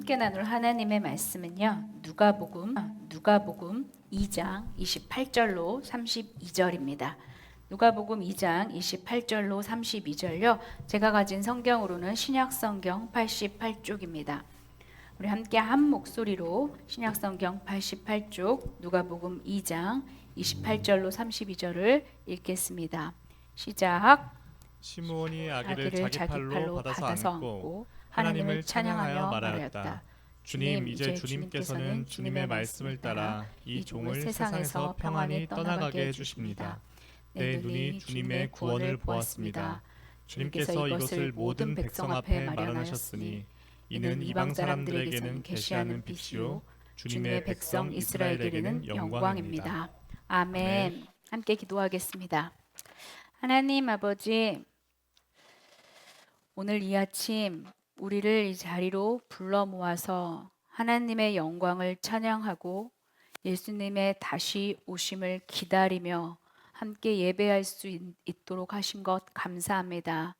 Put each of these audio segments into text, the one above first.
함께 나눌 하나님의 말씀은요. 누가복음 2장 28절로 32절입니다. 누가복음 2장 28절로 32절요. 제가 가진 성경으로는 신약성경 88쪽입니다. 우리 함께 한 목소리로 신약성경 88쪽 누가복음 2장 28절로 32절을 읽겠습니다. 시작. 시므온이 아기를 아기를 자기 팔로 받아서 안고 하나님을 하나님을 찬양하여 말하였다. 말하였다. 주님, 이제 주님께서는 주님의 말씀을 따라 이 종을 세상에서 평안히 떠나가게 해주십니다. 내 눈이 주님의 구원을 보았습니다. 주님께서 이것을 모든 백성 앞에 마련하셨으니 이는 이방 사람들에게는 계시하는 빛이요 주님의 백성 이스라엘에게는 영광입니다. 아멘. 함께 기도하겠습니다. 하나님 아버지, 오늘 이 아침 우리를 이 자리로 불러 모아서 하나님의 영광을 찬양하고 예수님의 다시 오심을 기다리며 함께 예배할 수 있도록 하신 것 감사합니다.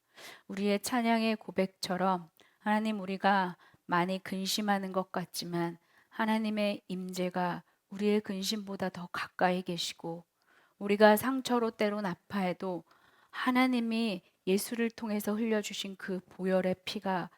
우리의 찬양의 고백처럼 하나님, 우리가 많이 근심하는 것 같지만 하나님의 임재가 우리의 근심보다 더 가까이 계시고, 우리가 상처로 때론 아파해도 하나님이 예수를 통해서 흘려주신 그 보혈의 피가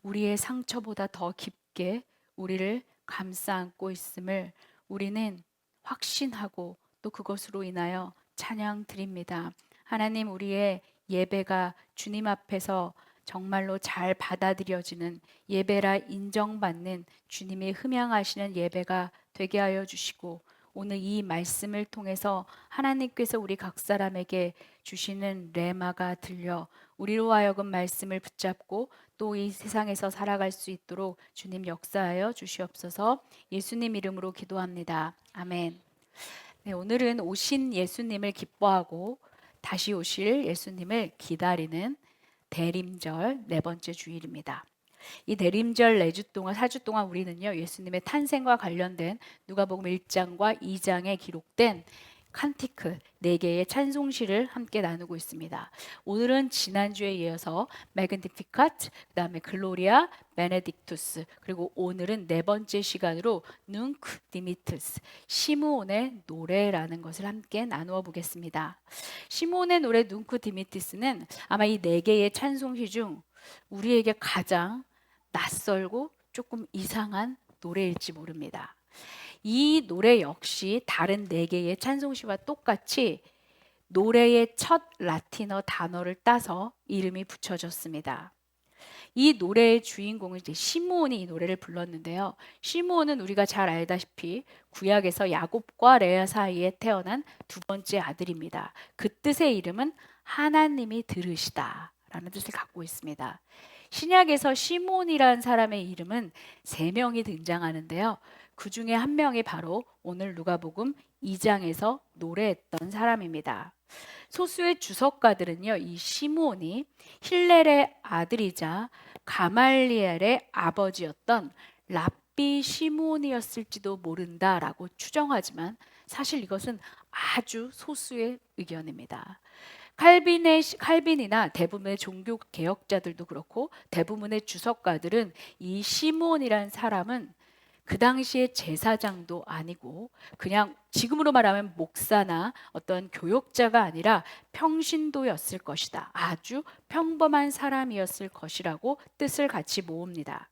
우리의 상처보다 더 깊게 우리를 감싸 안고 있음을 우리는 확신하고 또 그것으로 인하여 찬양 드립니다. 하나님, 우리의 예배가 주님 앞에서 정말로 잘 받아들여지는 예배라 인정받는 주님이 흠양하시는 예배가 되게 하여 주시고, 오늘 이 말씀을 통해서 하나님께서 우리 각 사람에게 주시는 레마가 들려 우리로 하여금 말씀을 붙잡고 또 이 세상에서 살아갈 수 있도록 주님 역사하여 주시옵소서. 예수님 이름으로 기도합니다. 아멘. 네, 오늘은 오신 예수님을 기뻐하고 다시 오실 예수님을 기다리는 대림절 네 번째 주일입니다. 이 대림절 4주 동안 4주 동안 우리는요, 예수님의 탄생과 관련된 누가복음 1장과 2장에 기록된 칸티크 4개의 찬송시를 함께 나누고 있습니다. 오늘은 지난주에 이어서 매그니피카트, 그다음에 글로리아, 베네딕투스, 그리고 오늘은 네 번째 시간으로 눅 디미트스, 시므온의 노래라는 것을 함께 나누어 보겠습니다. 시므온의 노래 눅 디미티스는 아마 이 4개의 찬송시 중 우리에게 가장 낯설고 조금 이상한 노래일지 모릅니다. 이 노래 역시 다른 4개의 찬송시와 똑같이 노래의 첫 라틴어 단어를 따서 이름이 붙여졌습니다. 이 노래의 주인공은 이제 시므온이 이 노래를 불렀는데요. 시므온은 우리가 잘 알다시피 구약에서 야곱과 레아 사이에 태어난 두 번째 아들입니다. 그 뜻의 이름은 하나님이 들으시다 라는 뜻을 갖고 있습니다. 신약에서 시므온이라는 사람의 이름은 3명이 등장하는데요. 그 중에 한 명이 바로 오늘 누가복음 2장에서 노래했던 사람입니다. 소수의 주석가들은요, 이 시므온이 힐렐의 아들이자 가말리엘의 아버지였던 랍비 시므온이었을지도 모른다라고 추정하지만 사실 이것은 아주 소수의 의견입니다. 칼빈이나 대부분의 종교 개혁자들도 그렇고 대부분의 주석가들은 이 시므온이라는 사람은 그 당시에 제사장도 아니고 그냥 지금으로 말하면 목사나 어떤 교역자가 아니라 평신도였을 것이다. 아주 평범한 사람이었을 것이라고 뜻을 같이 모읍니다.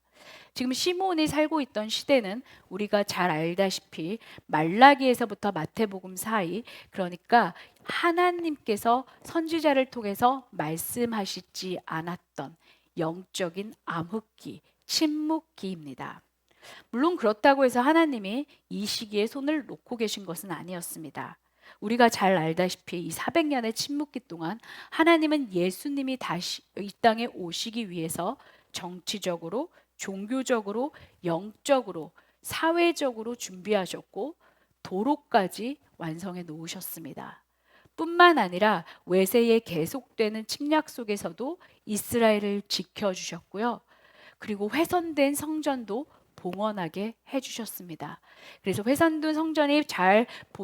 지금 시므온이 살고 있던 시대는 우리가 잘 알다시피 말라기에서부터 마태복음 사이, 그러니까 하나님께서 선지자를 통해서 말씀하시지 않았던 영적인 암흑기, 침묵기입니다. 물론 그렇다고 해서 하나님이 이 시기에 손을 놓고 계신 것은 아니었습니다. 우리가 잘 알다시피 이 400년의 침묵기 동안 하나님은 예수님이 다시 이 땅에 오시기 위해서 정치적으로, 종교적으로, 영적으로, 사회적으로 준비하셨고 도로까지 완성해 놓으셨습니다. 뿐만 아니라 외세에 계속되는 침략 속에서도 이스라엘을 지켜주셨고요. 그리고 훼손된 성전도 봉헌하게 해주셨습니다. 그래서 훼손된 성전이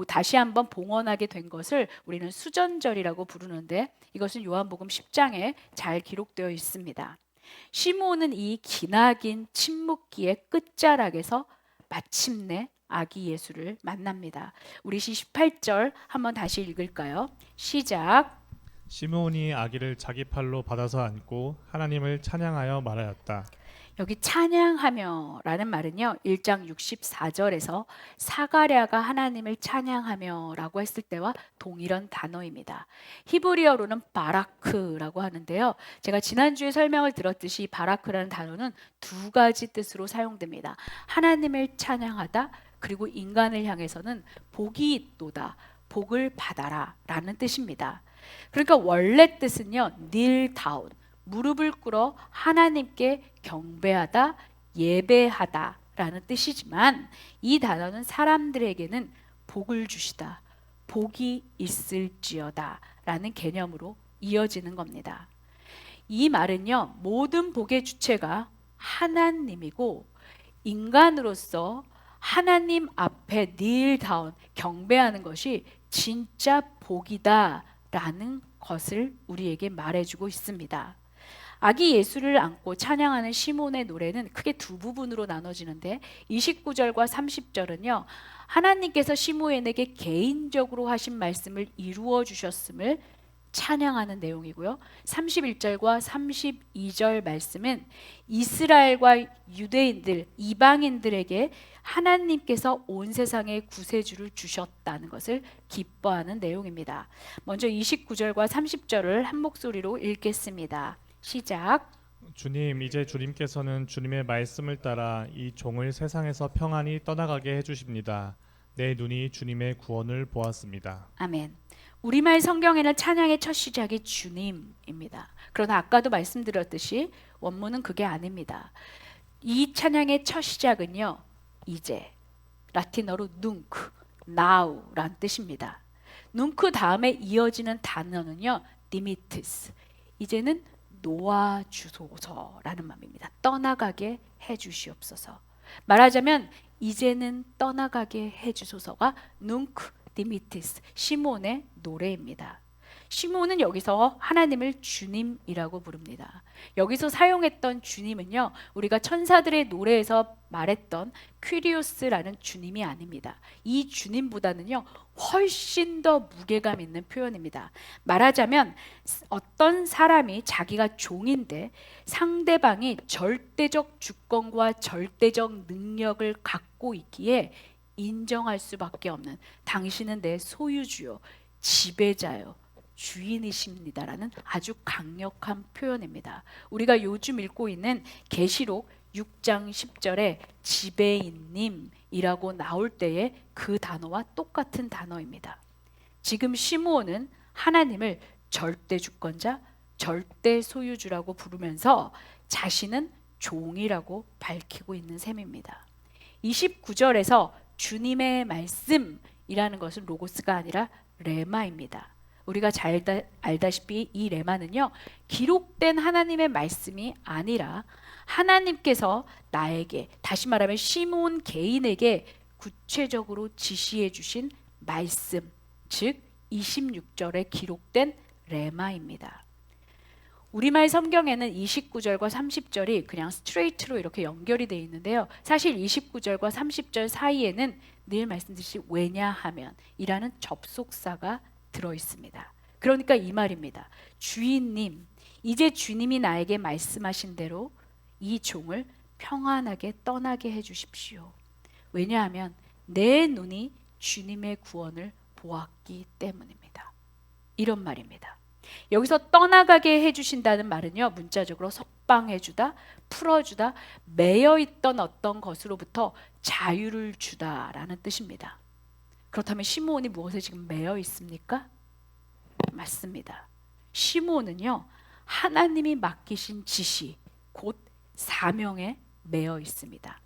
다시 한번 봉헌하게 된 것을 우리는 수전절이라고 부르는데 이것은 요한복음 10장에 잘 기록되어 있습니다. 시므온은 이 기나긴 침묵기의 끝자락에서 마침내 아기 예수를 만납니다. 우리 18절 한번 다시 읽을까요? 시작. 시므온이 아기를 자기 팔로 받아서 안고 하나님을 찬양하여 말하였다. 여기 찬양하며 라는 말은요 1장 64절에서 사가랴가 하나님을 찬양하며 라고 했을 때와 동일한 단어입니다. 히브리어로는 바라크라고 하는데요, 제가 지난주에 설명을 들었듯이 바라크라는 단어는 두 가지 뜻으로 사용됩니다. 하나님을 찬양하다, 그리고 인간을 향해서는 복이 있도다, 복을 받아라 라는 뜻입니다. 그러니까 원래 뜻은요 kneel down, 무릎을 꿇어 하나님께 경배하다, 예배하다 라는 뜻이지만 이 단어는 사람들에게는 복을 주시다, 복이 있을지어다 라는 개념으로 이어지는 겁니다. 이 말은요 모든 복의 주체가 하나님이고 인간으로서 하나님 앞에 kneel down, 경배하는 것이 진짜 복이다 라는 것을 우리에게 말해주고 있습니다. 아기 예수를 안고 찬양하는 시몬의 노래는 크게 두 부분으로 나눠지는데 29절과 30절은요 하나님께서 시므온에게 개인적으로 하신 말씀을 이루어 주셨음을 찬양하는 내용이고요, 31절과 32절 말씀은 이스라엘과 유대인들, 이방인들에게 하나님께서 온 세상에 구세주를 주셨다는 것을 기뻐하는 내용입니다. 먼저 29절과 30절을 한 목소리로 읽겠습니다. 시작. 주님, 이제 주님께서는 주님의 말씀을 따라 이 종을 세상에서 평안히 떠나가게 해주십니다. 내 눈이 주님의 구원을 보았습니다. 아멘. 우리말 성경에는 찬양의 첫 시작이 주님입니다. 그러나 아까도 말씀드렸듯이 원문은 그게 아닙니다. 이 찬양의 첫 시작은요 이제, 라틴어로 nunc, now라는 뜻입니다. nunc 다음에 이어지는 단어는요 dimittis, 이제는 놓아주소서라는 말입니다. 떠나가게 해주시옵소서. 말하자면 이제는 떠나가게 해주소서가 nunc dimittis, 시몬의 노래입니다. 시몬은 여기서 하나님을 주님이라고 부릅니다. 여기서 사용했던 주님은요 우리가 천사들의 노래에서 말했던 퀴리오스라는 주님이 아닙니다. 이 주님보다는요 훨씬 더 무게감 있는 표현입니다. 말하자면 어떤 사람이 자기가 종인데 상대방이 절대적 주권과 절대적 능력을 갖고 있기에 인정할 수밖에 없는, 당신은 내 소유주요, 지배자요, 주인이십니다라는 아주 강력한 표현입니다. 우리가 요즘 읽고 있는 계시록 6장 10절에 지배인님이라고 나올 때의 그 단어와 똑같은 단어입니다. 지금 시므온은 하나님을 절대 주권자, 절대 소유주라고 부르면서 자신은 종이라고 밝히고 있는 셈입니다. 29절에서 주님의 말씀이라는 것은 로고스가 아니라 레마입니다. 우리가 잘 알다시피 이 레마는요 기록된 하나님의 말씀이 아니라 하나님께서 나에게, 다시 말하면 시므온 개인에게 구체적으로 지시해 주신 말씀, 즉 26절에 기록된 레마입니다. 우리말 성경에는 29절과 30절이 그냥 스트레이트로 이렇게 연결이 되어 있는데요, 사실 29절과 30절 사이에는 늘 말씀드렸듯이 왜냐하면 이라는 접속사가 들어 있습니다. 그러니까 이 말입니다. 주인님, 이제 주님이 나에게 말씀하신 대로 이 종을 평안하게 떠나게 해주십시오. 왜냐하면 내 눈이 주님의 구원을 보았기 때문입니다. 이런 말입니다. 여기서 떠나가게 해주신다는 말은요 문자적으로 석방해주다, 풀어주다, 매여있던 어떤 것으로부터 자유를 주다라는 뜻입니다. 그렇다면 시므온이 무엇에 지금 매여 있습니까? 맞습니다. 시므온은요 하나님이 맡기신 지시, 곧 사명에 매여 있습니다.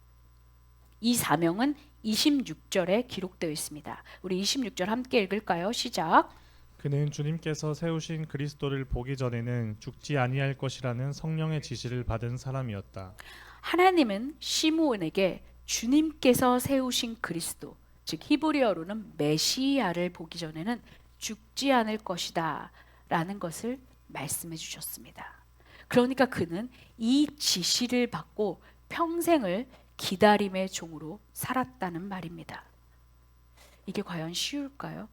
이 사명은 26절에 기록되어 있습니다. 우리 26절 함께 읽을까요? 시작. 그는 주님께서 세우신 그리스도를 보기 전에는 죽지 아니할 것이라는 성령의 지시를 받은 사람이었다. 하나님은 시므온에게 주님께서 세우신 그리스도, 즉 히브리어로는 메시아를 보기 전에는 죽지 않을 것이다 라는 것을 말씀해 주셨습니다. 그러니까 그는 이 지시를 받고 평생을 기다림의 종으로 살았다는 말입니다. 이게 과연 쉬울까요?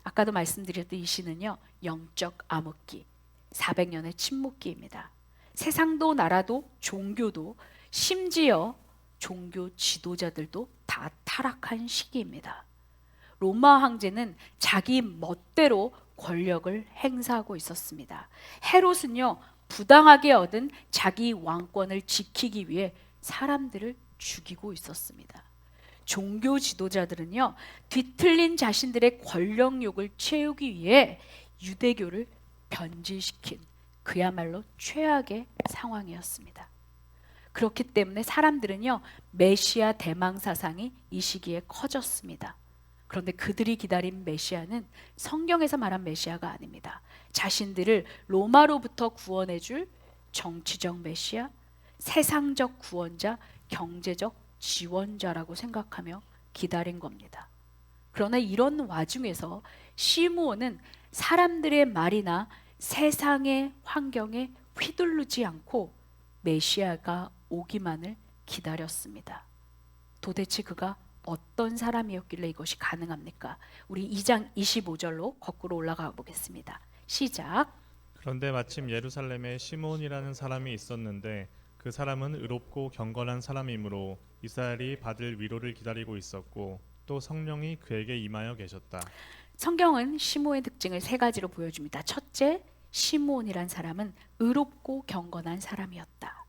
아까도 말씀드렸던 이 시는요, 영적 암흑기, 400년의 침묵기입니다. 세상도 나라도 종교도 심지어 종교 지도자들도 다 타락한 시기입니다. 로마 황제는 자기 멋대로 권력을 행사하고 있었습니다. 헤롯은요, 부당하게 얻은 자기 왕권을 지키기 위해 사람들을 죽이고 있었습니다. 종교 지도자들은요, 뒤틀린 자신들의 권력욕을 채우기 위해 유대교를 변질시킨 그야말로 최악의 상황이었습니다. 그렇기 때문에 사람들은요, 메시아 대망 사상이 이 시기에 커졌습니다. 그런데 그들이 기다린 메시아는 성경에서 말한 메시아가 아닙니다. 자신들을 로마로부터 구원해줄 정치적 메시아, 세상적 구원자, 경제적 지원자라고 생각하며 기다린 겁니다. 그러나 이런 와중에서 시므온은 사람들의 말이나 세상의 환경에 휘둘르지 않고 메시아가 오기만을 기다렸습니다. 도대체 그가 어떤 사람이었길래 이것이 가능합니까? 우리 2장 25절로 거꾸로 올라가 보겠습니다. 시작. 그런데 마침 예루살렘에 시므온이라는 사람이 있었는데 그 사람은 의롭고 경건한 사람이므로 이스라엘이 받을 위로를 기다리고 있었고 또 성령이 그에게 임하여 계셨다. 성경은 시므온의 특징을 세 가지로 보여줍니다. 첫째, 시므온이란 사람은 의롭고 경건한 사람이었다.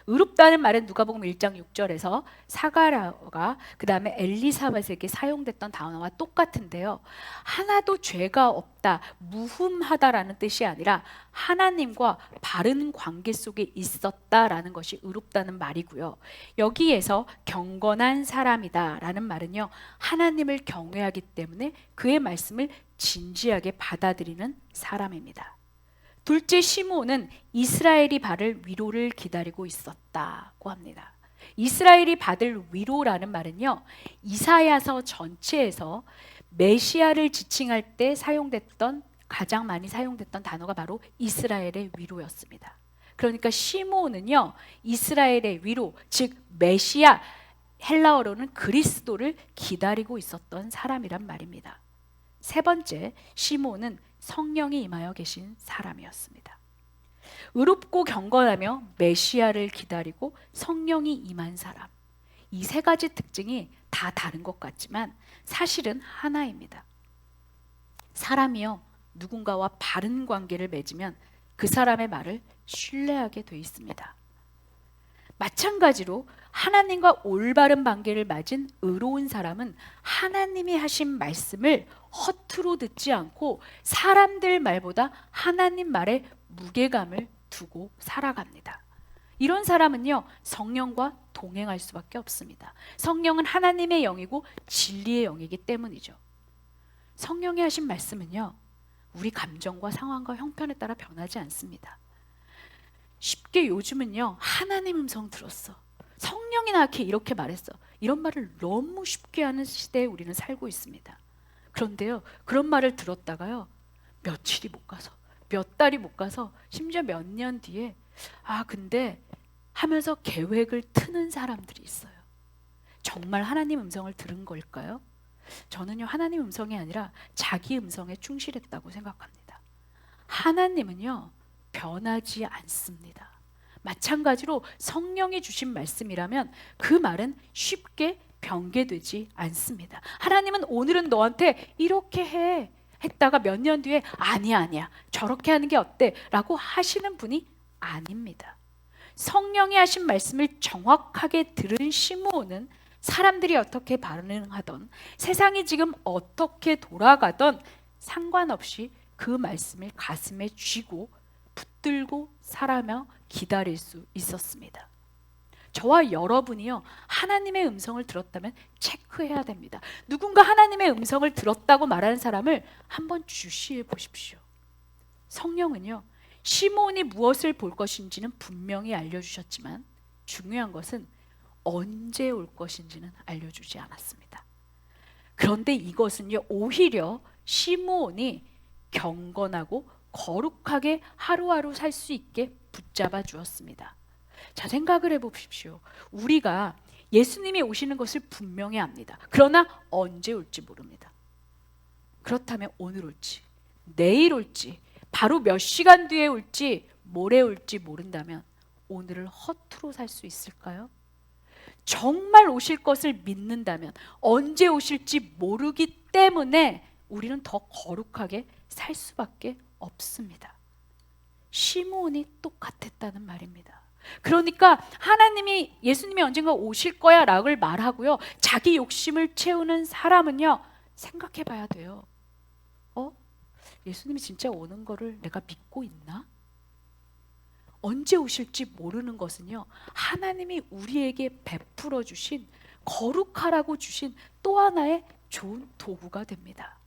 의롭다는 말은 누가복음 1장 6절에서 사가랴가 그 다음에 엘리사벳에게 사용됐던 단어와 똑같은데요. 하나도 죄가 없다, 무흠하다라는 뜻이 아니라 하나님과 바른 관계 속에 있었다라는 것이 의롭다는 말이고요. 여기에서 경건한 사람이다라는 말은요, 하나님을 경외하기 때문에 그의 말씀을 진지하게 받아들이는 사람입니다. 둘째, 시므온은 이스라엘이 받을 위로를 기다리고 있었다고 합니다. 이스라엘이 받을 위로라는 말은요, 이사야서 전체에서 메시아를 지칭할 때 가장 많이 사용됐던 단어가 바로 이스라엘의 위로였습니다. 그러니까 시므온은요, 이스라엘의 위로, 즉 메시아, 헬라어로는 그리스도를 기다리고 있었던 사람이란 말입니다. 세 번째, 시므온은 성령이 임하여 계신 사람이었습니다. 의롭고 경건하며 메시아를 기다리고 성령이 임한 사람. 이 세 가지 특징이 다 다른 것 같지만 사실은 하나입니다. 사람이요, 누군가와 바른 관계를 맺으면 그 사람의 말을 신뢰하게 돼 있습니다. 마찬가지로 하나님과 올바른 관계를 맺은 의로운 사람은 하나님이 하신 말씀을 허투루 듣지 않고 사람들 말보다 하나님 말에 무게감을 두고 살아갑니다. 이런 사람은요, 성령과 동행할 수밖에 없습니다. 성령은 하나님의 영이고 진리의 영이기 때문이죠. 성령이 하신 말씀은요, 우리 감정과 상황과 형편에 따라 변하지 않습니다. 쉽게 요즘은요, 하나님 음성 들었어, 성령이 나한테 이렇게 말했어, 이런 말을 너무 쉽게 하는 시대에 우리는 살고 있습니다. 그런데요, 그런 말을 들었다가요, 며칠이 못 가서, 몇 달이 못 가서, 심지어 몇 년 뒤에 근데 하면서 계획을 트는 사람들이 있어요. 정말 하나님 음성을 들은 걸까요? 저는요, 하나님 음성이 아니라 자기 음성에 충실했다고 생각합니다. 하나님은요, 변하지 않습니다. 마찬가지로 성령이 주신 말씀이라면 그 말은 쉽게 변개되지 않습니다. 하나님은 오늘은 너한테 이렇게 해 했다가 몇 년 뒤에 아니야 저렇게 하는 게 어때? 라고 하시는 분이 아닙니다. 성령이 하신 말씀을 정확하게 들은 시므온은 사람들이 어떻게 반응하던, 세상이 지금 어떻게 돌아가던 상관없이 그 말씀을 가슴에 쥐고 붙들고 살아며 기다릴 수 있었습니다. 저와 여러분이요, 하나님의 음성을 들었다면 체크해야 됩니다. 누군가 하나님의 음성을 들었다고 말하는 사람을 한번 주시해 보십시오. 성령은요, 시므온이 무엇을 볼 것인지는 분명히 알려주셨지만 중요한 것은 언제 올 것인지는 알려주지 않았습니다. 그런데 이것은요, 오히려 시므온이 경건하고 거룩하게 하루하루 살 수 있게 붙잡아 주었습니다. 자, 생각을 해보십시오. 우리가 예수님이 오시는 것을 분명히 압니다. 그러나 언제 올지 모릅니다. 그렇다면 오늘 올지, 내일 올지, 바로 몇 시간 뒤에 올지, 모레 올지 모른다면 오늘을 허투루 살 수 있을까요? 정말 오실 것을 믿는다면 언제 오실지 모르기 때문에 우리는 더 거룩하게 살 수밖에 없습니다. 시므온이 똑같았다는 말입니다. 그러니까 하나님이 예수님이 언젠가 오실 거야 라고 말하고요, 자기 욕심을 채우는 사람은요, 생각해 봐야 돼요. 예수님이 진짜 오는 거를 내가 믿고 있나? 언제 오실지 모르는 것은요, 하나님이 우리에게 베풀어 주신, 거룩하라고 주신 또 하나의 좋은 도구가 됩니다.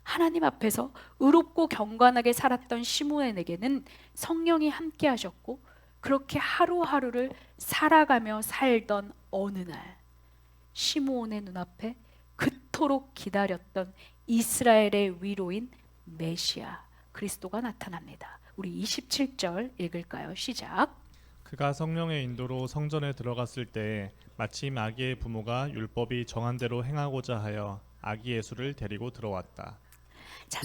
하나님 앞에서 의롭고 경건하게 살았던 시므온에게는 성령이 함께 하셨고, 그렇게 하루하루를 살아가며 살던 어느 날, 시므온의 눈앞에 그토록 기다렸던 이스라엘의 위로인 메시아 그리스도가 나타납니다. 우리 27절 읽을까요? 시작. 그가 성령의 인도로 성전에 들어갔을 때 마침 아기의 부모가 율법이 정한 대로 행하고자 하여 아기 예수를 데리고 들어왔다. 자,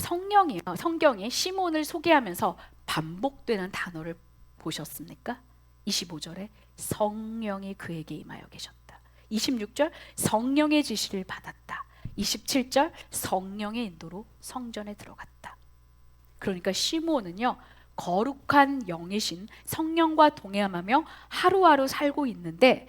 성경이 시몬을 소개하면서 반복되는 단어를 보셨습니까? 25절에 성령이 그에게 임하여 계셨다. 26절 성령의 지시를 받았다. 27절 성령의 인도로 성전에 들어갔다. 그러니까 시므온은요, 거룩한 영이신 성령과 동행하며 하루하루 살고 있는데,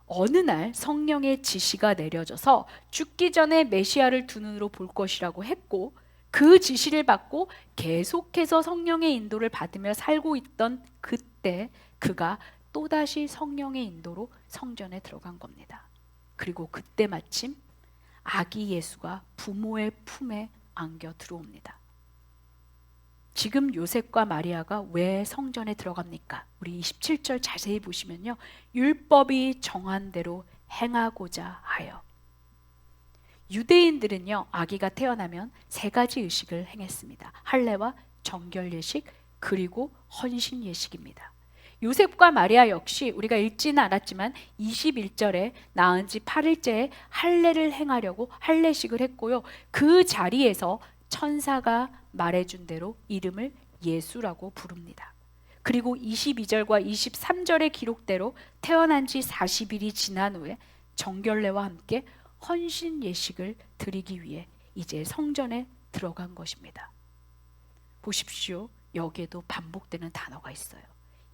어느 날 성령의 지시가 내려져서 죽기 전에 메시아를 두 눈으로 볼 것이라고 했고, 그 지시를 받고 계속해서 성령의 인도를 받으며 살고 있던 그때 그가 또다시 성령의 인도로 성전에 들어간 겁니다. 그리고 그때 마침 아기 예수가 부모의 품에 안겨 들어옵니다. 지금 요셉과 마리아가 왜 성전에 들어갑니까? 우리 27절 자세히 보시면요, 율법이 정한 대로 행하고자 하여. 유대인들은요, 아기가 태어나면 세 가지 의식을 행했습니다. 할례와 정결 예식, 그리고 헌신 예식입니다. 요셉과 마리아 역시 우리가 읽지는 않았지만 21절에 낳은 지 8일째에 할례를 행하려고 할례식을 했고요, 그 자리에서 천사가 말해준 대로 이름을 예수라고 부릅니다. 그리고 22절과 23절의 기록대로 태어난 지 40일이 지난 후에 정결례와 함께 헌신 예식을 드리기 위해 이제 성전에 들어간 것입니다. 보십시오. 여기에도 반복되는 단어가 있어요.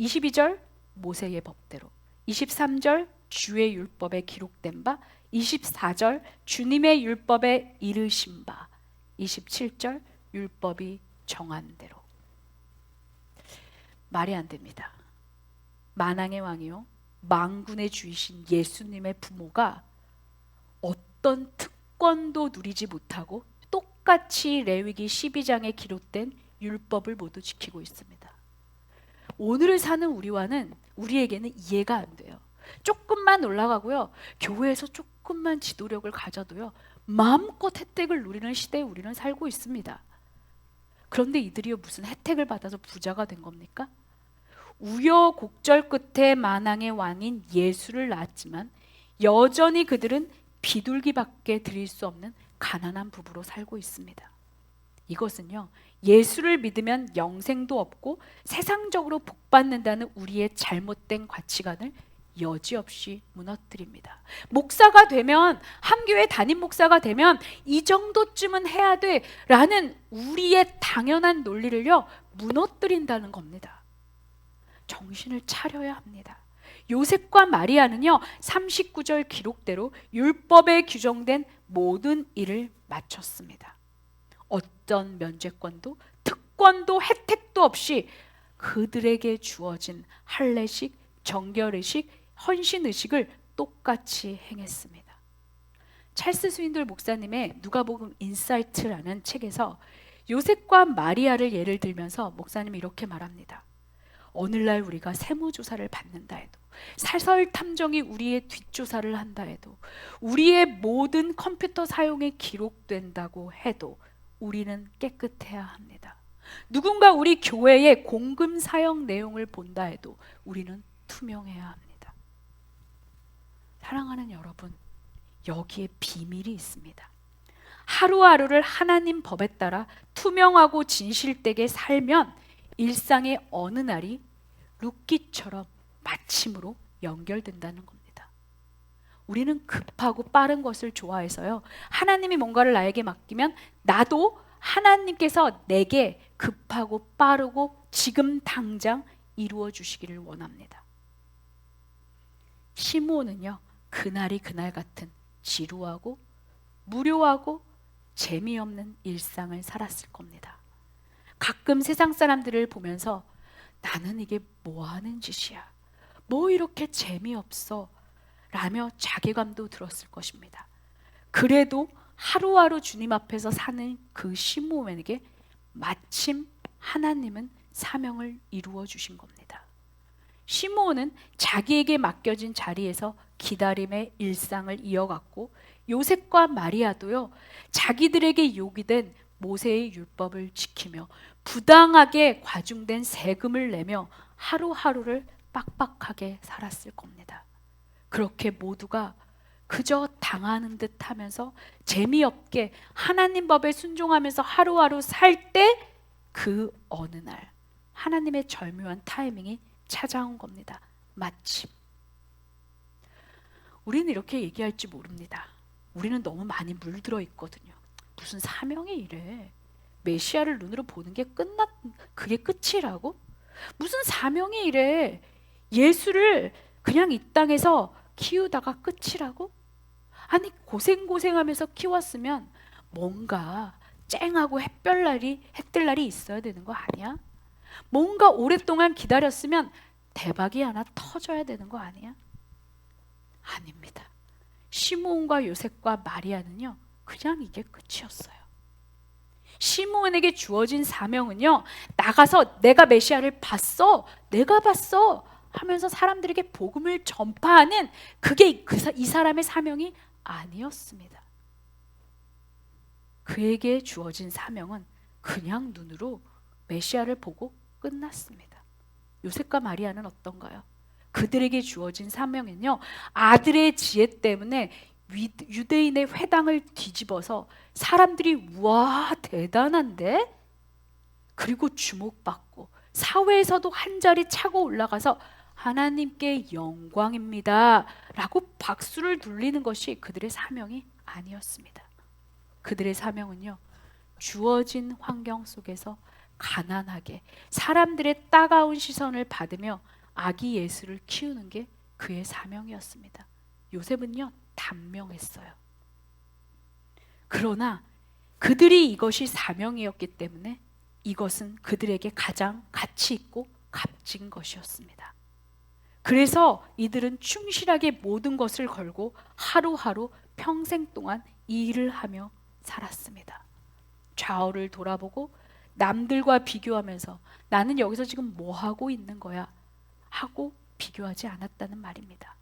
22절 모세의 법대로, 23절 주의 율법에 기록된 바, 24절 주님의 율법에 이르신 바, 27절 율법이 정한 대로. 말이 안 됩니다. 만왕의 왕이요, 만군의 주이신 예수님의 부모가 어떤 특권도 누리지 못하고 똑같이 레위기 12장에 기록된 율법을 모두 지키고 있습니다. 오늘을 사는 우리에게는 이해가 안 돼요. 조금만 올라가고요, 교회에서 조금만 지도력을 가져도요, 마음껏 혜택을 누리는 시대에 우리는 살고 있습니다. 그런데 이들이 무슨 혜택을 받아서 부자가 된 겁니까? 우여곡절 끝에 만왕의 왕인 예수를 낳았지만 여전히 그들은 비둘기밖에 드릴 수 없는 가난한 부부로 살고 있습니다. 이것은요, 예수를 믿으면 영생도 없고 세상적으로 복받는다는 우리의 잘못된 가치관을 여지없이 무너뜨립니다. 목사가 되면, 한교회 담임 목사가 되면 이 정도쯤은 해야 돼 라는 우리의 당연한 논리를요, 무너뜨린다는 겁니다. 정신을 차려야 합니다. 요셉과 마리아는요, 39절 기록대로 율법에 규정된 모든 일을 마쳤습니다. 어떤 면죄권도 특권도 혜택도 없이 그들에게 주어진 할례식, 정결의식, 헌신의식을 똑같이 행했습니다. 찰스 스윈돌 목사님의 누가복음 인사이트라는 책에서 요셉과 마리아를 예를 들면서 목사님이 이렇게 말합니다. 오늘날 우리가 세무조사를 받는다 해도, 사설 탐정이 우리의 뒷조사를 한다 해도, 우리의 모든 컴퓨터 사용이 기록된다고 해도 우리는 깨끗해야 합니다. 누군가 우리 교회의 공금 사역 내용을 본다 해도 우리는 투명해야 합니다. 사랑하는 여러분, 여기에 비밀이 있습니다. 하루하루를 하나님 법에 따라 투명하고 진실되게 살면 일상의 어느 날이 룻기처럼 마침으로 연결된다는 겁니다. 우리는 급하고 빠른 것을 좋아해서요, 하나님이 뭔가를 나에게 맡기면 나도 하나님께서 내게 급하고 빠르고 지금 당장 이루어 주시기를 원합니다. 시므온은요, 그날이 그날 같은 지루하고 무료하고 재미없는 일상을 살았을 겁니다. 가끔 세상 사람들을 보면서 나는 이게 뭐 하는 짓이야, 뭐 이렇게 재미없어 라며 자괴감도 들었을 것입니다. 그래도 하루하루 주님 앞에서 사는 그 시므온에게 마침 하나님은 사명을 이루어 주신 겁니다. 시므온은 자기에게 맡겨진 자리에서 기다림의 일상을 이어갔고, 요셉과 마리아도요, 자기들에게 요구된 모세의 율법을 지키며 부당하게 과중된 세금을 내며 하루하루를 빡빡하게 살았을 겁니다. 그렇게 모두가 그저 당하는 듯 하면서 재미없게 하나님 법에 순종하면서 하루하루 살 때 그 어느 날 하나님의 절묘한 타이밍이 찾아온 겁니다. 마침. 우리는 이렇게 얘기할지 모릅니다. 우리는 너무 많이 물들어 있거든요. 무슨 사명이 이래? 메시아를 눈으로 보는 게 그게 끝이라고? 무슨 사명이 이래? 예수를 그냥 이 땅에서 키우다가 끝이라고? 아니, 고생하면서 키웠으면 뭔가 쨍하고 햇뜰 날이 있어야 되는 거 아니야? 뭔가 오랫동안 기다렸으면 대박이 하나 터져야 되는 거 아니야? 아닙니다. 시므온과 요셉과 마리아는요, 그냥 이게 끝이었어요. 시므온에게 주어진 사명은요, 나가서 내가 메시아를 봤어, 내가 봤어 하면서 사람들에게 복음을 전파하는 그게 이 사람의 사명이 아니었습니다. 그에게 주어진 사명은 그냥 눈으로 메시아를 보고 끝났습니다. 요셉과 마리아는 어떤가요? 그들에게 주어진 사명은요, 아들의 지혜 때문에 유대인의 회당을 뒤집어서 사람들이 우와 대단한데? 그리고 주목받고 사회에서도 한 자리 차고 올라가서 하나님께 영광입니다 라고 박수를 돌리는 것이 그들의 사명이 아니었습니다. 그들의 사명은요, 주어진 환경 속에서 가난하게 사람들의 따가운 시선을 받으며 아기 예수를 키우는 게 그의 사명이었습니다. 요셉은요, 단명했어요. 그러나 그들이 이것이 사명이었기 때문에 이것은 그들에게 가장 가치 있고 값진 것이었습니다. 그래서 이들은 충실하게 모든 것을 걸고 하루하루 평생 동안 이 일을 하며 살았습니다. 좌우를 돌아보고 남들과 비교하면서 나는 여기서 지금 뭐 하고 있는 거야 하고 비교하지 않았다는 말입니다.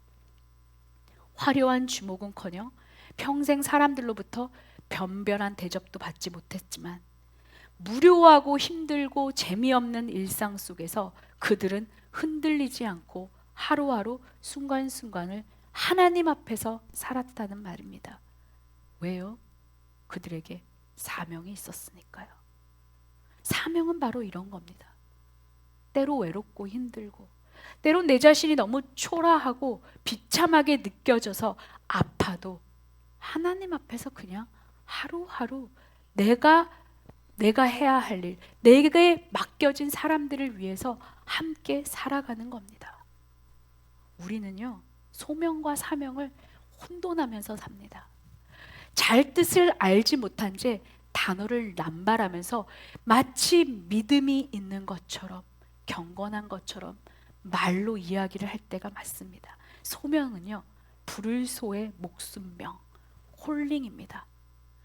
화려한 주목은커녕 평생 사람들로부터 변변한 대접도 받지 못했지만 무료하고 힘들고 재미없는 일상 속에서 그들은 흔들리지 않고 하루하루 순간순간을 하나님 앞에서 살았다는 말입니다. 왜요? 그들에게 사명이 있었으니까요. 사명은 바로 이런 겁니다. 때로 외롭고 힘들고, 때론 내 자신이 너무 초라하고 비참하게 느껴져서 아파도 하나님 앞에서 그냥 하루하루 내가 해야 할 일, 내게 맡겨진 사람들을 위해서 함께 살아가는 겁니다. 우리는요, 소명과 사명을 혼돈하면서 삽니다. 잘 뜻을 알지 못한 채 단어를 남발하면서 마치 믿음이 있는 것처럼 경건한 것처럼 말로 이야기를 할 때가 많습니다. 소명은요, 부를 소의 목숨명, 콜링입니다.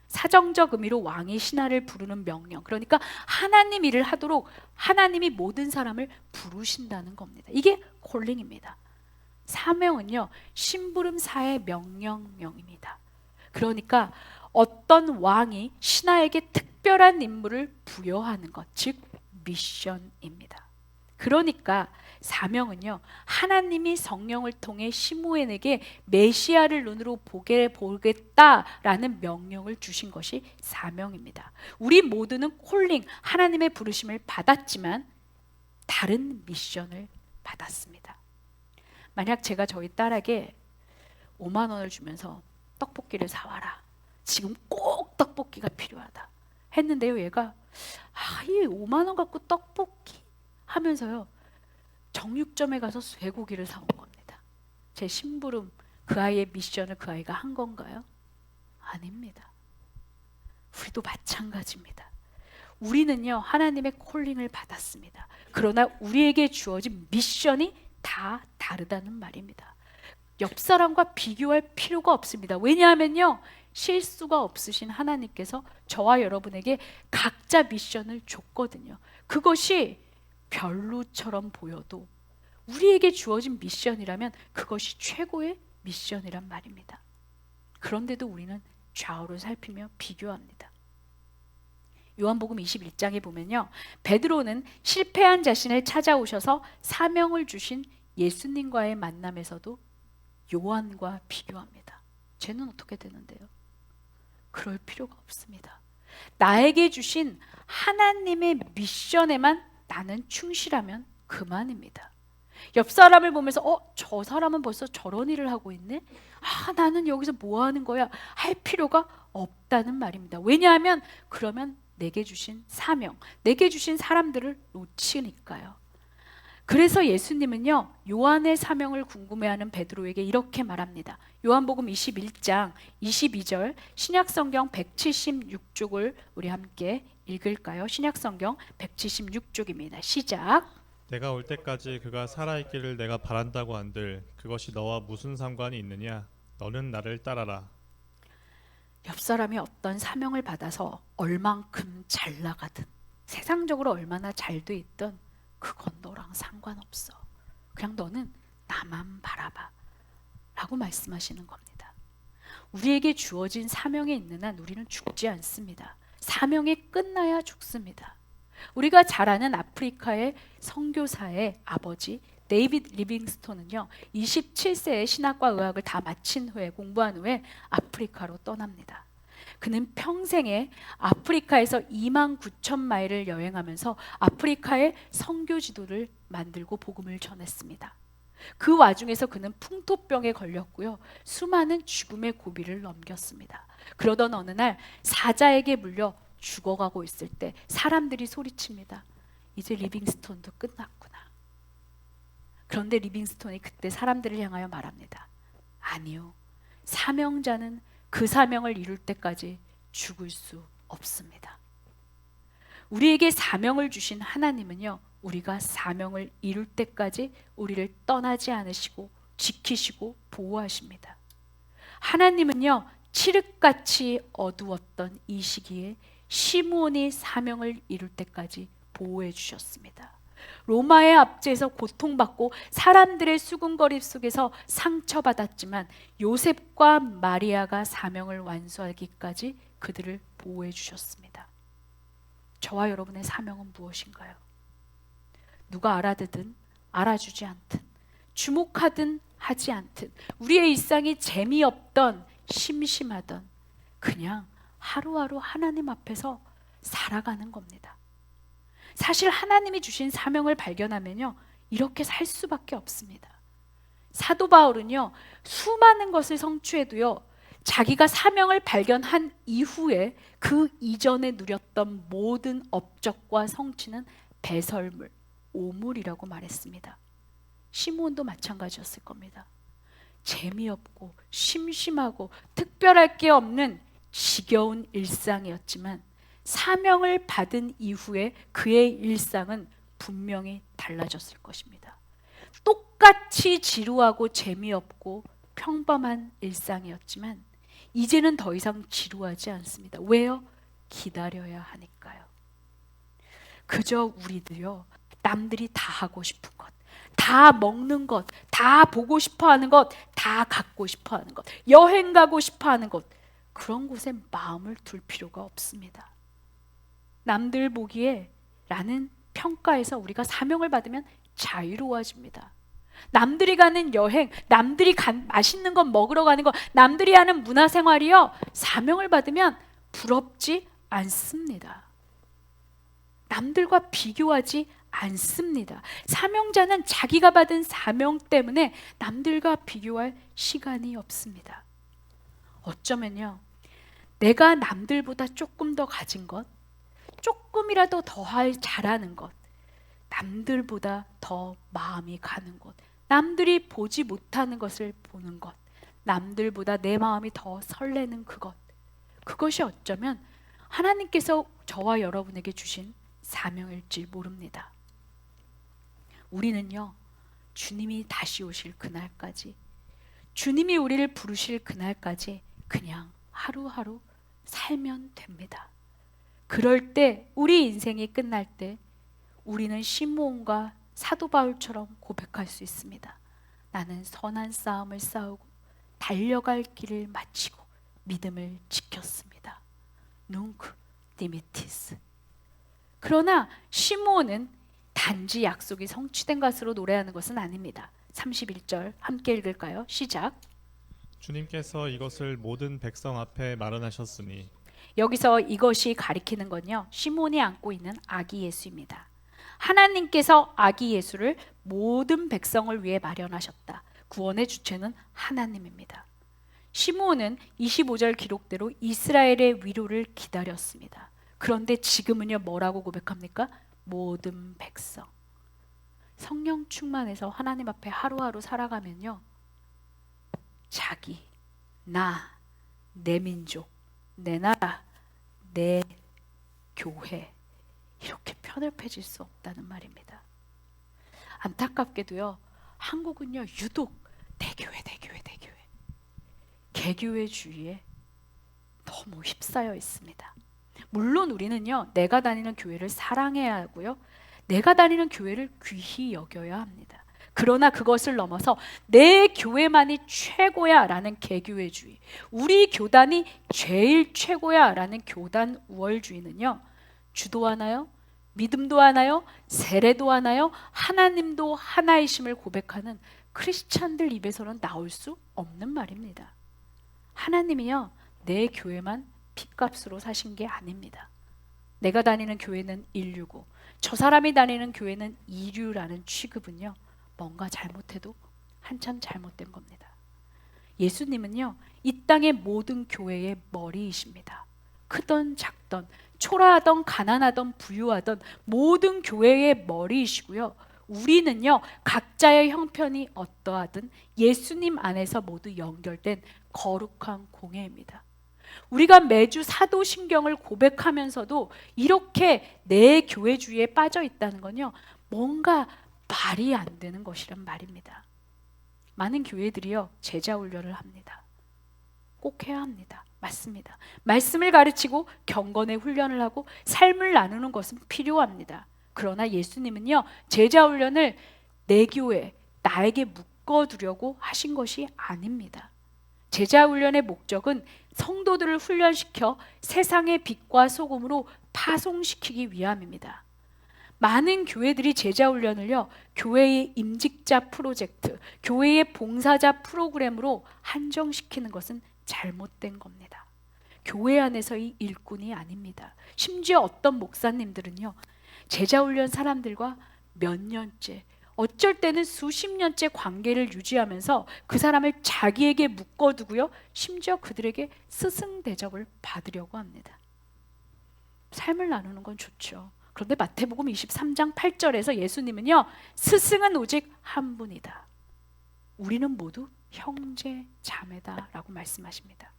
사정적 의미로 왕이 신하를 부르는 명령, 그러니까 하나님 일을 하도록 하나님이 모든 사람을 부르신다는 겁니다. 이게 콜링입니다. 사명은요, 심부름사의 명령명입니다. 그러니까 어떤 왕이 신하에게 특별한 임무를 부여하는 것, 즉 미션입니다. 그러니까 사명은요, 하나님이 성령을 통해 시므온에게 메시아를 눈으로 보겠다라는 명령을 주신 것이 사명입니다. 우리 모두는 콜링, 하나님의 부르심을 받았지만 다른 미션을 받았습니다. 만약 제가 저희 딸에게 5만 원을 주면서 떡볶이를 사와라, 지금 꼭 떡볶이가 필요하다 했는데요, 얘가 이 5만 원 갖고 떡볶이 하면서요 정육점에 가서 쇠고기를 사온 겁니다. 제 심부름, 그 아이의 미션을 그 아이가 한 건가요? 아닙니다. 우리도 마찬가지입니다. 우리는요 하나님의 콜링을 받았습니다. 그러나 우리에게 주어진 미션이 다 다르다는 말입니다. 옆 사람과 비교할 필요가 없습니다. 왜냐하면요 실수가 없으신 하나님께서 저와 여러분에게 각자 미션을 줬거든요. 그것이 별로처럼 보여도 우리에게 주어진 미션이라면 그것이 최고의 미션이란 말입니다. 그런데도 우리는 좌우를 살피며 비교합니다. 요한복음 21장에 보면요, 베드로는 실패한 자신을 찾아오셔서 사명을 주신 예수님과의 만남에서도 요한과 비교합니다. 쟤는 어떻게 되는데요? 그럴 필요가 없습니다. 나에게 주신 하나님의 미션에만 나는 충실하면 그만입니다. 옆 사람을 보면서 저 사람은 벌써 저런 일을 하고 있네? 나는 여기서 뭐 하는 거야? 할 필요가 없다는 말입니다. 왜냐하면 그러면 내게 주신 사명, 내게 주신 사람들을 놓치니까요. 그래서 예수님은요 요한의 사명을 궁금해하는 베드로에게 이렇게 말합니다. 요한복음 21장 22절 신약성경 176쪽을 우리 함께 읽을까요? 신약성경 176쪽입니다. 시작. 내가 올 때까지 그가 살아있기를 내가 바란다고 한들 그것이 너와 무슨 상관이 있느냐? 너는 나를 따라라. 옆 사람이 어떤 사명을 받아서 얼만큼 잘 나가든 세상적으로 얼마나 잘 돼 있든 그건 너랑 상관없어. 그냥 너는 나만 바라봐 라고 말씀하시는 겁니다. 우리에게 주어진 사명에 있는 한 우리는 죽지 않습니다. 사명이 끝나야 죽습니다. 우리가 잘 아는 아프리카의 선교사의 아버지 데이빗 리빙스톤은요 27세에 신학과 의학을 다 마친 후에 공부한 후에 아프리카로 떠납니다. 그는 평생에 아프리카에서 2만 9천 마일을 여행하면서 아프리카의 선교 지도를 만들고 복음을 전했습니다. 그 와중에서 그는 풍토병에 걸렸고요. 수많은 죽음의 고비를 넘겼습니다. 그러던 어느 날 사자에게 물려 죽어가고 있을 때 사람들이 소리칩니다. 이제 리빙스톤도 끝났구나. 그런데 리빙스톤이 그때 사람들을 향하여 말합니다. 아니요. 사명자는 그 사명을 이룰 때까지 죽을 수 없습니다. 우리에게 사명을 주신 하나님은요, 우리가 사명을 이룰 때까지 우리를 떠나지 않으시고 지키시고 보호하십니다. 하나님은요, 칠흑같이 어두웠던 이 시기에 시므온이 사명을 이룰 때까지 보호해 주셨습니다. 로마의 압제에서 고통받고 사람들의 수군거림 속에서 상처받았지만 요셉과 마리아가 사명을 완수하기까지 그들을 보호해 주셨습니다. 저와 여러분의 사명은 무엇인가요? 누가 알아듣든 알아주지 않든 주목하든 하지 않든 우리의 일상이 재미없던 심심하던 그냥 하루하루 하나님 앞에서 살아가는 겁니다. 사실 하나님이 주신 사명을 발견하면요 이렇게 살 수밖에 없습니다. 사도 바울은요 수많은 것을 성취해도요 자기가 사명을 발견한 이후에 그 이전에 누렸던 모든 업적과 성취는 배설물, 오물이라고 말했습니다. 시므온도 마찬가지였을 겁니다. 재미없고 심심하고 특별할 게 없는 지겨운 일상이었지만 사명을 받은 이후에 그의 일상은 분명히 달라졌을 것입니다. 똑같이 지루하고 재미없고 평범한 일상이었지만 이제는 더 이상 지루하지 않습니다. 왜요? 기다려야 하니까요. 그저 우리도요 남들이 다 하고 싶은 것, 다 먹는 것, 다 보고 싶어 하는 것, 다 갖고 싶어 하는 것, 여행 가고 싶어 하는 것, 그런 곳에 마음을 둘 필요가 없습니다. 남들 보기에 나는 평가에서 우리가 사명을 받으면 자유로워집니다. 남들이 가는 여행, 남들이 맛있는 거 먹으러 가는 거, 남들이 하는 문화생활이요, 사명을 받으면 부럽지 않습니다. 남들과 비교하지 않습니다. 사명자는 자기가 받은 사명 때문에 남들과 비교할 시간이 없습니다. 어쩌면요, 내가 남들보다 조금 더 가진 것, 조금이라도 더 잘하는 것, 남들보다 더 마음이 가는 것, 남들이 보지 못하는 것을 보는 것, 남들보다 내 마음이 더 설레는 그것이 어쩌면 하나님께서 저와 여러분에게 주신 사명일지 모릅니다. 우리는요, 주님이 다시 오실 그날까지, 주님이 우리를 부르실 그날까지 그냥 하루하루 살면 됩니다. 그럴 때, 우리 인생이 끝날 때 우리는 시므온과 사도 바울처럼 고백할 수 있습니다. 나는 선한 싸움을 싸우고 달려갈 길을 마치고 믿음을 지켰습니다. 눅 디미티스. 그러나 시므온은 단지 약속이 성취된 것으로 노래하는 것은 아닙니다. 31절 함께 읽을까요? 시작. 주님께서 이것을 모든 백성 앞에 마련하셨으니. 여기서 이것이 가리키는 건요, 시므온이 안고 있는 아기 예수입니다. 하나님께서 아기 예수를 모든 백성을 위해 마련하셨다. 구원의 주체는 하나님입니다. 시므온은 25절 기록대로 이스라엘의 위로를 기다렸습니다. 그런데 지금은요, 뭐라고 고백합니까? 모든 백성. 성령 충만해서 하나님 앞에 하루하루 살아가면요, 자기, 나, 내 민족, 내 나라, 내 교회, 이렇게 편협해질 수 없다는 말입니다. 안타깝게도요, 한국은요, 유독 대교회 개교회주의에 너무 휩싸여 있습니다. 물론 우리는요, 내가 다니는 교회를 사랑해야 하고요, 내가 다니는 교회를 귀히 여겨야 합니다. 그러나 그것을 넘어서 내 교회만이 최고야 라는 개교회주의, 우리 교단이 제일 최고야 라는 교단 우월주의는요, 주도하나요? 믿음도 하나요? 세례도 하나요? 하나님도 하나이심을 고백하는 크리스찬들 입에서는 나올 수 없는 말입니다. 하나님이요, 내 교회만 핏값으로 사신 게 아닙니다. 내가 다니는 교회는 인류고 저 사람이 다니는 교회는 이류라는 취급은요, 뭔가 잘못해도 한참 잘못된 겁니다. 예수님은요, 이 땅의 모든 교회의 머리이십니다. 크던 작던, 초라하던 가난하던 부유하던 모든 교회의 머리이시고요, 우리는요, 각자의 형편이 어떠하든 예수님 안에서 모두 연결된 거룩한 공예입니다. 우리가 매주 사도신경을 고백하면서도 이렇게 내 교회주의에 빠져 있다는 건요, 뭔가 말이 안 되는 것이란 말입니다. 많은 교회들이요, 제자 훈련을 합니다. 꼭 해야 합니다. 맞습니다. 말씀을 가르치고 경건의 훈련을 하고 삶을 나누는 것은 필요합니다. 그러나 예수님은요, 제자 훈련을 내 교회, 나에게 묶어두려고 하신 것이 아닙니다. 제자 훈련의 목적은 성도들을 훈련시켜 세상의 빛과 소금으로 파송시키기 위함입니다. 많은 교회들이 제자 훈련을요, 교회의 임직자 프로젝트, 교회의 봉사자 프로그램으로 한정시키는 것은 잘못된 겁니다. 교회 안에서의 일꾼이 아닙니다. 심지어 어떤 목사님들은요, 제자 훈련 사람들과 몇 년째, 어쩔 때는 수십 년째 관계를 유지하면서 그 사람을 자기에게 묶어두고요, 심지어 그들에게 스승 대접을 받으려고 합니다. 삶을 나누는 건 좋죠. 그런데 마태복음 23장 8절에서 예수님은요, 스승은 오직 한 분이다. 우리는 모두 형제 자매다 라고 말씀하십니다.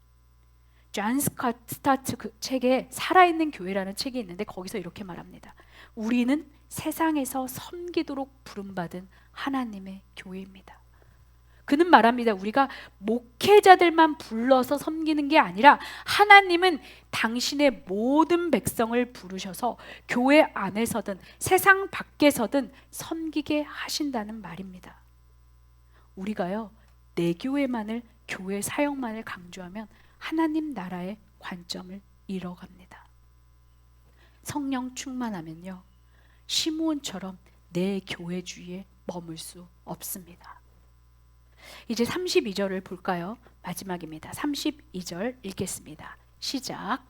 존 스타트 그 책에 살아있는 교회라는 책이 있는데 거기서 이렇게 말합니다. 우리는 세상에서 섬기도록 부름받은 하나님의 교회입니다. 그는 말합니다. 우리가 목회자들만 불러서 섬기는 게 아니라 하나님은 당신의 모든 백성을 부르셔서 교회 안에서든 세상 밖에서든 섬기게 하신다는 말입니다. 우리가요, 내 교회만을, 교회 사역만을 강조하면 하나님 나라의 관점을 잃어갑니다. 성령 충만하면요, 시므온처럼 내 교회 주위에 머물 수 없습니다. 이제 32절을 볼까요? 마지막입니다. 32절 읽겠습니다. 시작.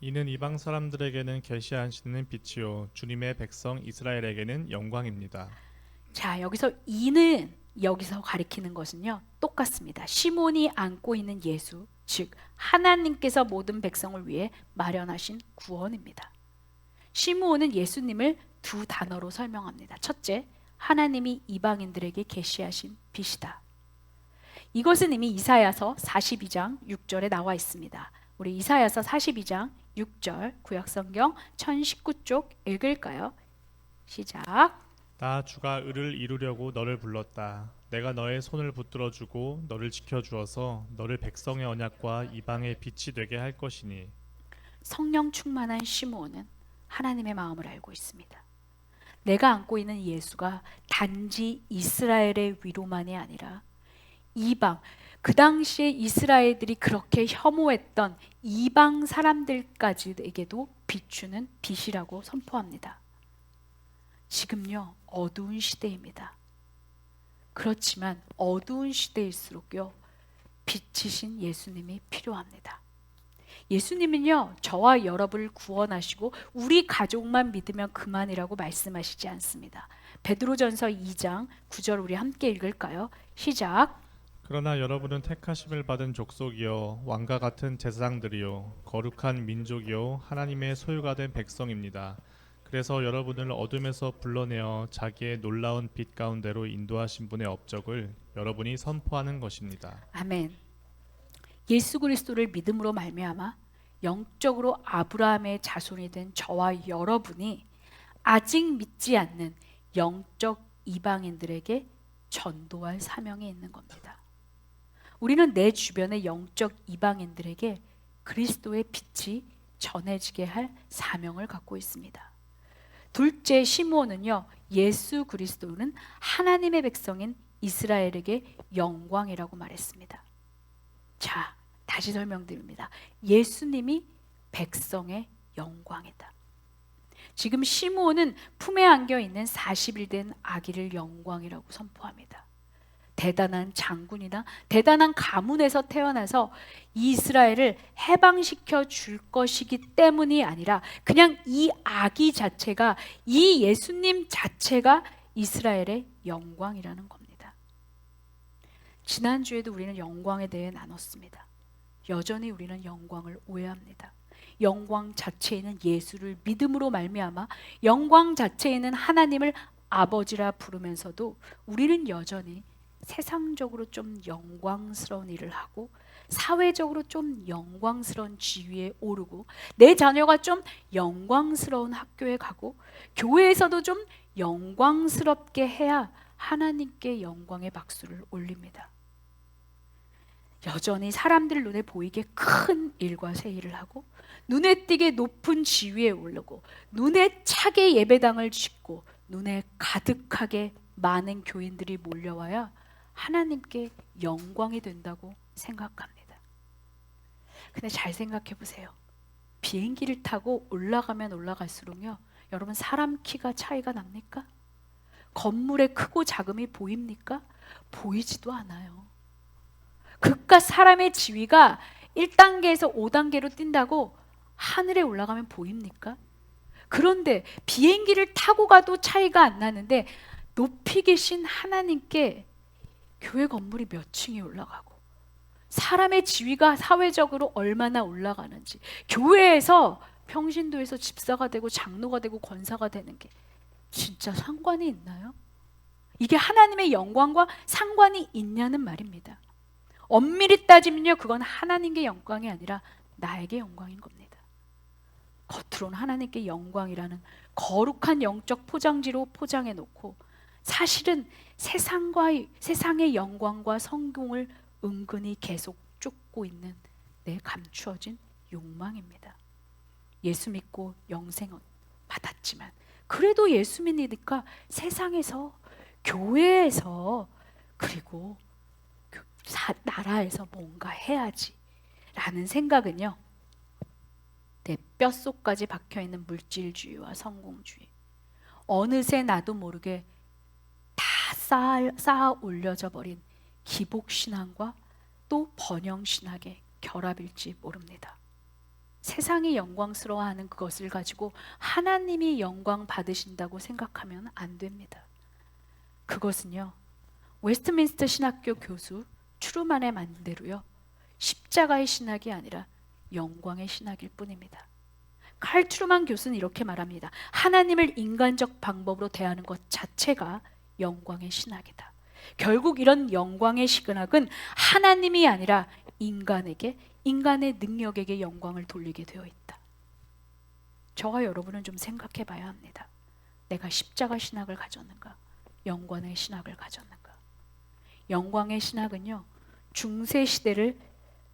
이는 이방 사람들에게는 계시하시는 빛이요 주님의 백성 이스라엘에게는 영광입니다. 자, 여기서 이는 여기서 가리키는 것은요, 똑같습니다. 시몬이 안고 있는 예수, 즉 하나님께서 모든 백성을 위해 마련하신 구원입니다. 시므온은 예수님을 두 단어로 설명합니다. 첫째, 하나님이 이방인들에게 계시하신 빛이다. 이것은 이미 이사야서 42장 6절에 나와 있습니다. 우리 이사야서 42장 6절 구약성경 1019쪽 읽을까요? 시작. 나 주가 의를 이루려고 너를 불렀다. 내가 너의 손을 붙들어주고 너를 지켜주어서 너를 백성의 언약과 이방의 빛이 되게 할 것이니. 성령 충만한 시므온은 하나님의 마음을 알고 있습니다. 내가 안고 있는 예수가 단지 이스라엘의 위로만이 아니라 이방, 그 당시에 이스라엘들이 그렇게 혐오했던 이방 사람들까지에게도 비추는 빛이라고 선포합니다. 지금요, 어두운 시대입니다. 그렇지만 어두운 시대일수록요, 빛이신 예수님이 필요합니다. 예수님은요, 저와 여러분을 구원하시고 우리 가족만 믿으면 그만이라고 말씀하시지 않습니다. 베드로전서 2장 9절 우리 함께 읽을까요? 시작. 그러나 여러분은 택하심을 받은 족속이요 왕과 같은 제사장들이요 거룩한 민족이요 하나님의 소유가 된 백성입니다. 그래서 여러분을 어둠에서 불러내어 자기의 놀라운 빛 가운데로 인도하신 분의 업적을 여러분이 선포하는 것입니다. 아멘. 예수 그리스도를 믿음으로 말미암아 영적으로 아브라함의 자손이 된 저와 여러분이 아직 믿지 않는 영적 이방인들에게 전도할 사명이 있는 겁니다. 우리는 내 주변의 영적 이방인들에게 그리스도의 빛이 전해지게 할 사명을 갖고 있습니다. 둘째, 시므온은요, 예수 그리스도는 하나님의 백성인 이스라엘에게 영광이라고 말했습니다. 자, 다시 설명드립니다. 예수님이 백성의 영광이다. 지금 시므온은 품에 안겨 있는 40일 된 아기를 영광이라고 선포합니다. 대단한 장군이나 대단한 가문에서 태어나서 이스라엘을 해방시켜 줄 것이기 때문이 아니라 그냥 이 아기 자체가, 이 예수님 자체가 이스라엘의 영광이라는 겁니다. 지난주에도 우리는 영광에 대해 나눴습니다. 여전히 우리는 영광을 오해합니다. 영광 자체에는 예수를 믿음으로 말미암아 영광 자체에는 하나님을 아버지라 부르면서도 우리는 여전히 세상적으로 좀 영광스러운 일을 하고 사회적으로 좀 영광스러운 지위에 오르고 내 자녀가 좀 영광스러운 학교에 가고 교회에서도 좀 영광스럽게 해야 하나님께 영광의 박수를 올립니다. 여전히 사람들 눈에 보이게 큰 일과 세일을 하고 눈에 띄게 높은 지위에 오르고 눈에 차게 예배당을 짓고 눈에 가득하게 많은 교인들이 몰려와야 하나님께 영광이 된다고 생각합니다. 근데 잘 생각해 보세요. 비행기를 타고 올라가면 올라갈수록요, 여러분 사람 키가 차이가 납니까? 건물의 크고 작음이 보입니까? 보이지도 않아요. 그깟 사람의 지위가 1단계에서 5단계로 뛴다고 하늘에 올라가면 보입니까? 그런데 비행기를 타고 가도 차이가 안 나는데 높이 계신 하나님께 교회 건물이 몇 층이 올라가고 사람의 지위가 사회적으로 얼마나 올라가는지, 교회에서 평신도에서 집사가 되고 장로가 되고 권사가 되는 게 진짜 상관이 있나요? 이게 하나님의 영광과 상관이 있냐는 말입니다. 엄밀히 따지면요, 그건 하나님께 영광이 아니라 나에게 영광인 겁니다. 겉으로는 하나님께 영광이라는 거룩한 영적 포장지로 포장해 놓고 사실은 세상의 영광과 성공을 은근히 계속 쫓고 있는 내 감추어진 욕망입니다. 예수 믿고 영생은 받았지만 그래도 예수 믿으니까 세상에서, 교회에서, 그리고 나라에서 뭔가 해야지 라는 생각은요, 내 뼛속까지 박혀있는 물질주의와 성공주의, 어느새 나도 모르게 다 쌓아 올려져 버린 기복신앙과 또 번영신학의 결합일지 모릅니다. 세상이 영광스러워하는 그것을 가지고 하나님이 영광 받으신다고 생각하면 안 됩니다. 그것은요, 웨스트민스터 신학교 교수 트루만의 말대로요, 십자가의 신학이 아니라 영광의 신학일 뿐입니다. 칼 트루만 교수는 이렇게 말합니다. 하나님을 인간적 방법으로 대하는 것 자체가 영광의 신학이다. 결국 이런 영광의 신학은 하나님이 아니라 인간에게, 인간의 능력에게 영광을 돌리게 되어 있다. 저와 여러분은 좀 생각해 봐야 합니다. 내가 십자가 신학을 가졌는가? 영광의 신학을 가졌는가? 영광의 신학은요, 중세 시대를,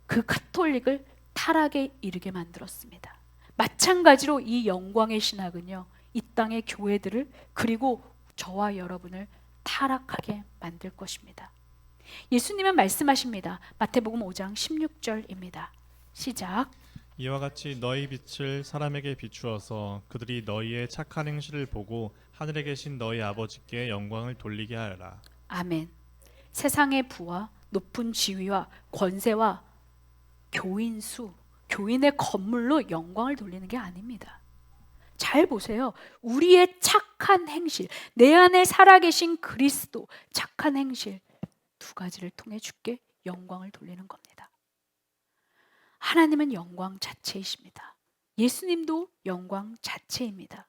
그 카톨릭을 타락에 이르게 만들었습니다. 마찬가지로 이 영광의 신학은요, 이 땅의 교회들을, 그리고 저와 여러분을 타락하게 만들 것입니다. 예수님은 말씀하십니다. 마태복음 5장 16절입니다. 시작. 이와 같이 너희 빛을 사람에게 비추어서 그들이 너희의 착한 행실을 보고 하늘에 계신 너희 아버지께 영광을 돌리게 하여라. 아멘. 세상의 부와 높은 지위와 권세와 교인 수, 교인의 건물로 영광을 돌리는 게 아닙니다. 잘 보세요. 우리의 착한 행실, 내 안에 살아계신 그리스도, 착한 행실 두 가지를 통해 주께 영광을 돌리는 겁니다. 하나님은 영광 자체이십니다. 예수님도 영광 자체입니다.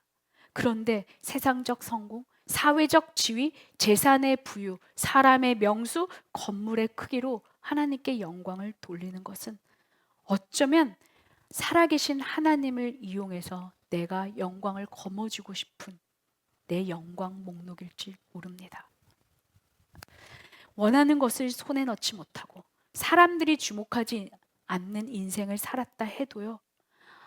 그런데 세상적 성공, 사회적 지위, 재산의 부유, 사람의 명수, 건물의 크기로 하나님께 영광을 돌리는 것은 어쩌면 살아계신 하나님을 이용해서 내가 영광을 거머쥐고 싶은 내 영광 목록일지 모릅니다. 원하는 것을 손에 넣지 못하고 사람들이 주목하지 않는 인생을 살았다 해도요,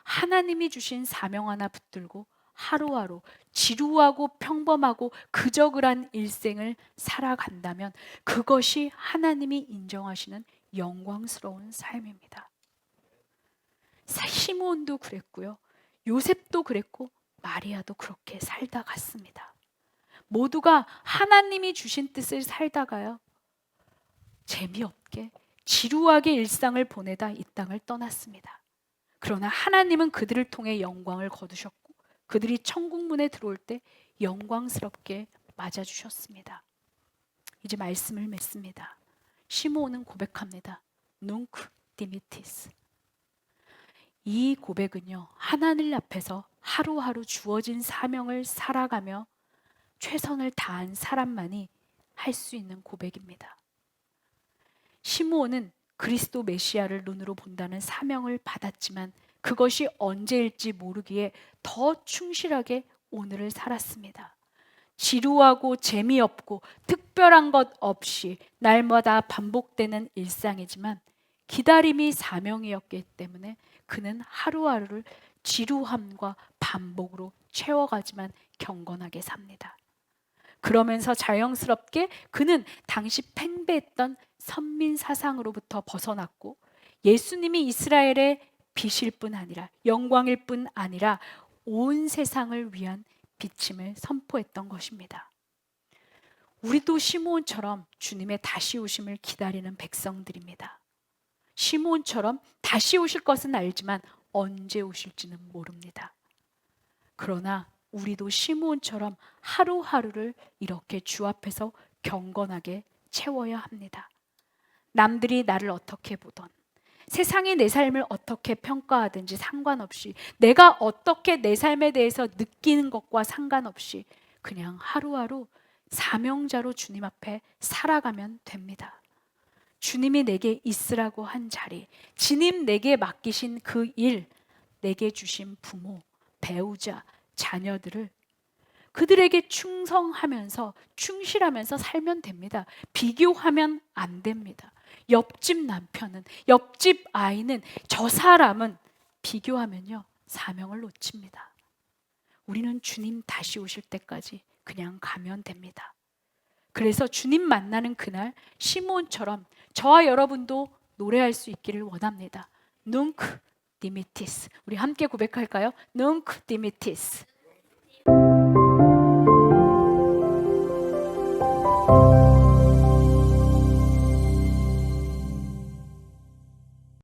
하나님이 주신 사명 하나 붙들고 하루하루 지루하고 평범하고 그저 그런 일생을 살아간다면 그것이 하나님이 인정하시는 영광스러운 삶입니다. 시므온도 그랬고요, 요셉도 그랬고 마리아도 그렇게 살다 갔습니다. 모두가 하나님이 주신 뜻을 살다가요, 재미없게 지루하게 일상을 보내다 이 땅을 떠났습니다. 그러나 하나님은 그들을 통해 영광을 거두셨고 그들이 천국문에 들어올 때 영광스럽게 맞아주셨습니다. 이제 말씀을 맺습니다. 시므온은 고백합니다. 눅 디미티스. 이 고백은요, 하나님 앞에서 하루하루 주어진 사명을 살아가며 최선을 다한 사람만이 할 수 있는 고백입니다. 시므온은 그리스도 메시아를 눈으로 본다는 사명을 받았지만 그것이 언제일지 모르기에 더 충실하게 오늘을 살았습니다. 지루하고 재미없고 특별한 것 없이 날마다 반복되는 일상이지만 기다림이 사명이었기 때문에 그는 하루하루를 지루함과 반복으로 채워가지만 경건하게 삽니다. 그러면서 자연스럽게 그는 당시 팽배했던 선민 사상으로부터 벗어났고 예수님이 이스라엘의 빛일 뿐 아니라 영광일 뿐 아니라 온 세상을 위한 비침을 선포했던 것입니다. 우리도 시므온처럼 주님의 다시 오심을 기다리는 백성들입니다. 시므온처럼 다시 오실 것은 알지만 언제 오실지는 모릅니다. 그러나 우리도 시므온처럼 하루하루를 이렇게 주 앞에서 경건하게 채워야 합니다. 남들이 나를 어떻게 보던, 세상이 내 삶을 어떻게 평가하든지 상관없이, 내가 어떻게 내 삶에 대해서 느끼는 것과 상관없이 그냥 하루하루 사명자로 주님 앞에 살아가면 됩니다. 주님이 내게 있으라고 한 자리, 주님 내게 맡기신 그 일, 내게 주신 부모, 배우자, 자녀들을 그들에게 충성하면서 충실하면서 살면 됩니다. 비교하면 안 됩니다. 옆집 남편은, 옆집 아이는, 저 사람은 비교하면요, 사명을 놓칩니다. 우리는 주님 다시 오실 때까지 그냥 가면 됩니다. 그래서 주님 만나는 그날 시므온처럼 저와 여러분도 노래할 수 있기를 원합니다. 눅 디미티스. 우리 함께 고백할까요? 눅 디미티스.